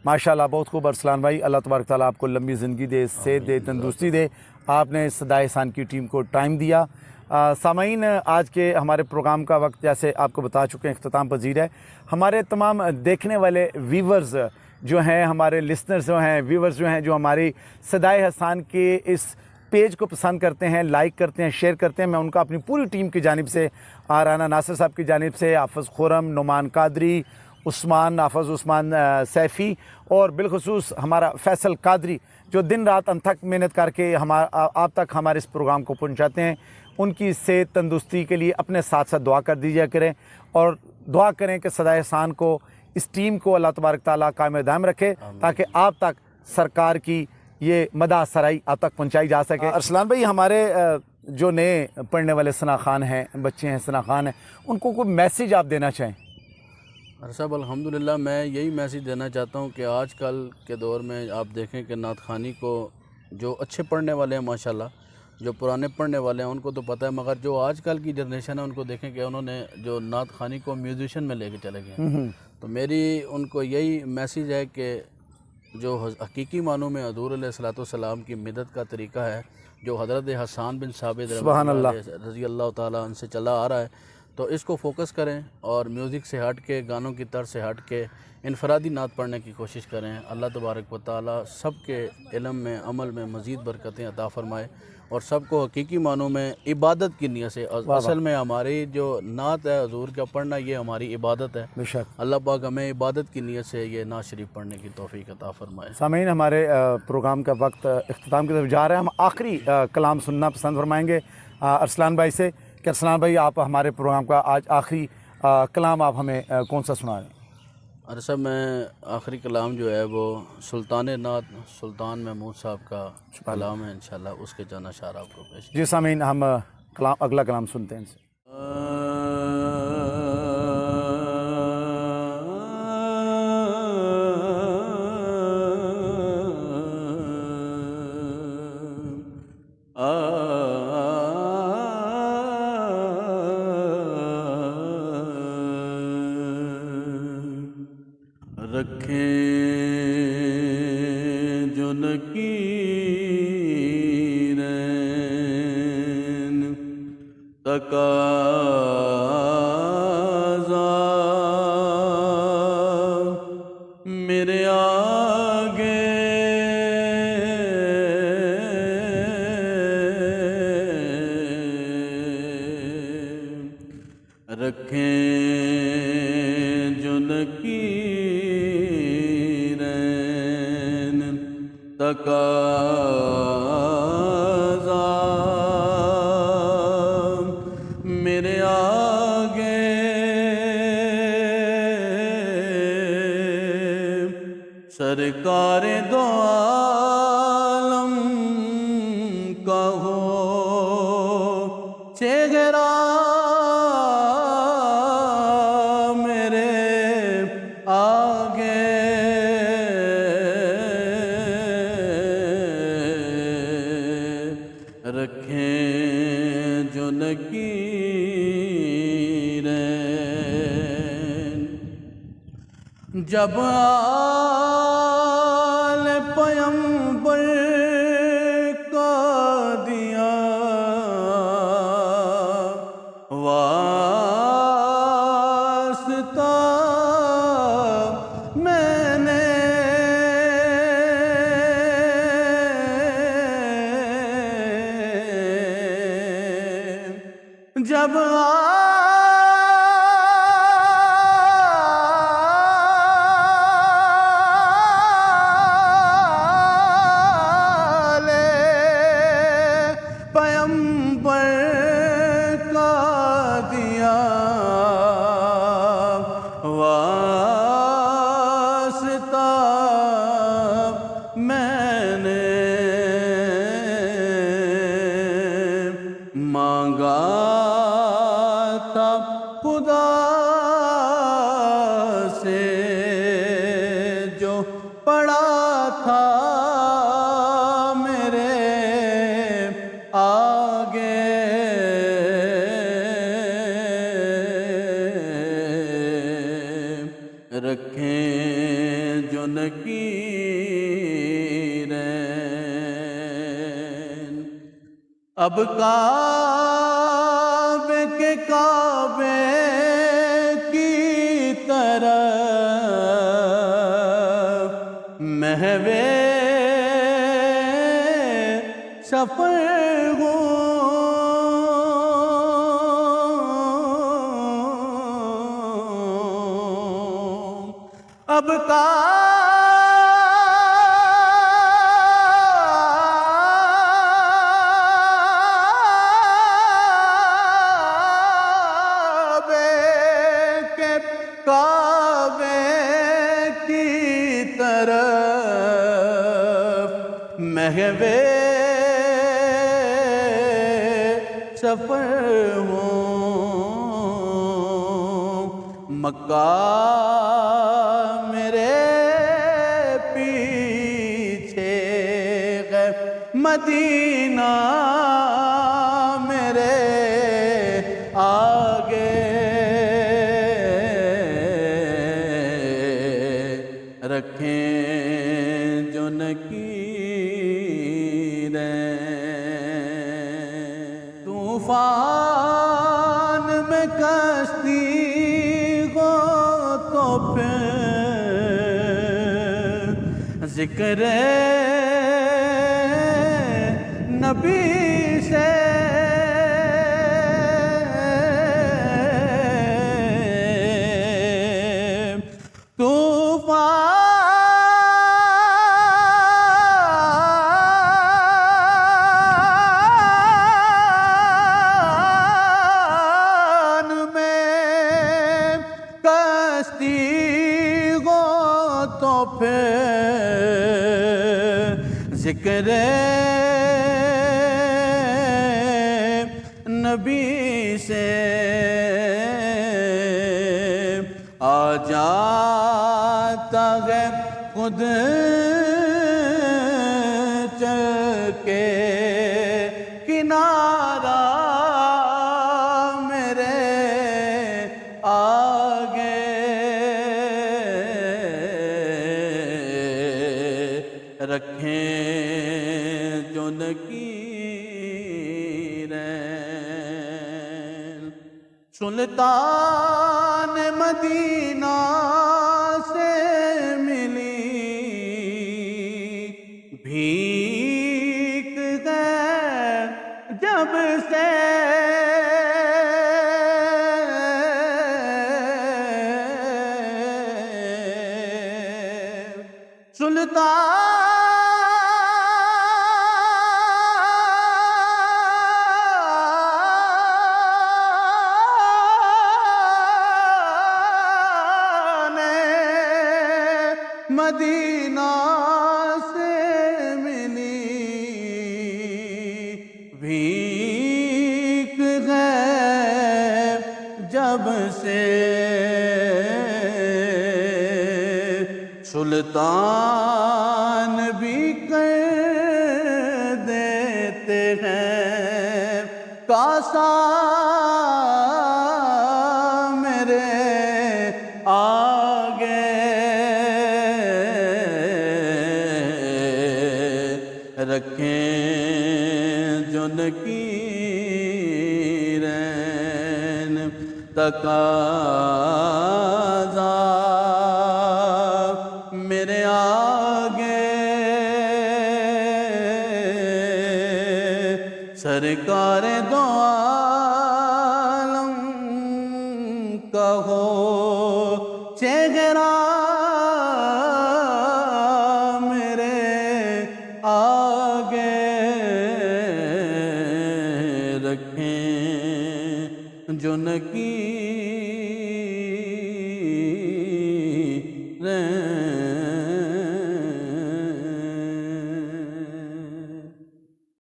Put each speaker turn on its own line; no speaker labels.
माशाल्लाह बहुत खूब अरसलान भाई, अल्लाह तबारक ताला आपको लंबी ज़िंदगी दे, सेहत दे, तंदुरुस्ती दे। आपने सदाए एहसान की टीम को टाइम दिया। सामीन, आज के हमारे प्रोग्राम का वक्त जैसे आपको बता चुके हैं अख्ताम पजीर है। हमारे तमाम देखने वाले व्यूवर्स जो हैं, हमारे लिसनर्स जो हैं, व्यूवर्स जो हैं, जो हमारी सदाए एहसान के इस पेज को पसंद करते हैं, लाइक करते हैं, शेयर करते हैं, मैं उनका अपनी पूरी टीम की जानिब से, राना नासिर साहब की जानिब से, हाफ़िज़ खुरम, नुमान कादरी, उस्मान, हाफ़िज़ उस्मान सैफ़ी और बिलखुसूस हमारा फैसल कादरी जो दिन रात अनथक मेहनत करके आप तक हमारे इस प्रोग्राम को पहुंचाते हैं, उनकी सेहत तंदुरुस्ती के लिए अपने साथ साथ दुआ कर दीजिए करें और दुआ करें कि सदाए एहसान को, इस टीम को अल्लाह तबारक ताला कायम दायम रखे ताकि आप तक सरकार की ये मदा सराई आप तक पहुँचाई जा सके। अरसलान भाई, हमारे जो नए पढ़ने वाले सना खान हैं, बच्चे हैं, सना खान हैं, उनको कोई मैसेज आप देना चाहें?
साहब अल्हम्दुलिल्लाह मैं यही मैसेज देना चाहता हूँ कि आजकल के दौर में आप देखें कि नात खानी को जो अच्छे पढ़ने वाले हैं माशाल्लाह, जो पुराने पढ़ने वाले हैं उनको तो पता है, मगर जो आजकल की जनरेशन है उनको देखें कि उन्होंने जो नात खानी को म्यूजिशियन में लेके चले गए। तो मेरी उनको यही मैसेज है कि जो हकीकी मानों में हज़ूर अलैहिस्सलाम की मिदद का तरीका है, जो हज़रत हसन बिन साबित रज़ी अल्लाह ताला उनसे चला आ रहा है, तो इसको फोकस करें और म्यूज़िक से हट के, गानों की तरफ से हट के इनफरादी नात पढ़ने की कोशिश करें। अल्लाह तबारक व तआला सबके इल्म में, अमल में मज़ीद बरकतें अता फ़रमाए और सबको हकीकी मानों में इबादत की नीयत से, असल में हमारी जो नात है हज़ूर का पढ़ना, ये हमारी इबादत है।
बेशक
अल्लाह पाक हमें इबादत की नीयत से ये नात शरीफ पढ़ने की तौफीक अता फ़रमाए।
सामीन, हमारे प्रोग्राम का वक्त इख्तिताम की तरफ जा रहा है। हम आखिरी कलाम सुनना पसंद फरमाएंगे अरसलान भाई से कि अरसलान भाई, आप हमारे प्रोग्राम का आज आखिरी कलाम आप हमें कौन सा सुना रहे हैं?
अरे साहब, मैं आखिरी कलाम जो है वो सुल्तान नात सुल्तान महमूद साहब का कलाम है, इंशाल्लाह उसके जाना शार आपको पेश।
जी सामीन, हम अगला कलाम सुनते हैं इनसे।
रखें जो नकीरैन तकाज़ा मेरे आगे, रखें जो नकीरैन तकाज़ा मेरे आगे, सरकारे दो आलम का हो चेहरा मेरे आगे, रखें जो नकीरैन जब आल पैगंबर का दिया वास्ता मैंने, जब पैगंबर का दिया वास्ता मैंने मांगा था खुदा से जो पड़ा था मेरे आगे, रखें जो नकीरैन نکیرین اب کعبے کے کعبے کی طرف محوے سفر ہوں اب کعبے کی طرف محوے سفر ہوں مکہ میرے پیچھے ہے مدینہ میرے آگے رکھیں جو نکیریں طوفان میں کشتی ہو تو پھر ذکر نبی سے تو پھر ذکر نبی سے آ جاتا ہے خود چل کے کنارہ میرے آگے رکھیں جو نکیریں سلطان مدینہ سے ملی بھیک ہے جب سے مدینہ سے ملی بھیک ہے جب سے سلطان بھی کر دیتے ہیں کاسا میرے آگے رکھیں جو نکیریں تقاضا میرے آگے سرکار دو عالم کا ہو چہرہ میرے آگے رکھیں جو نکیریں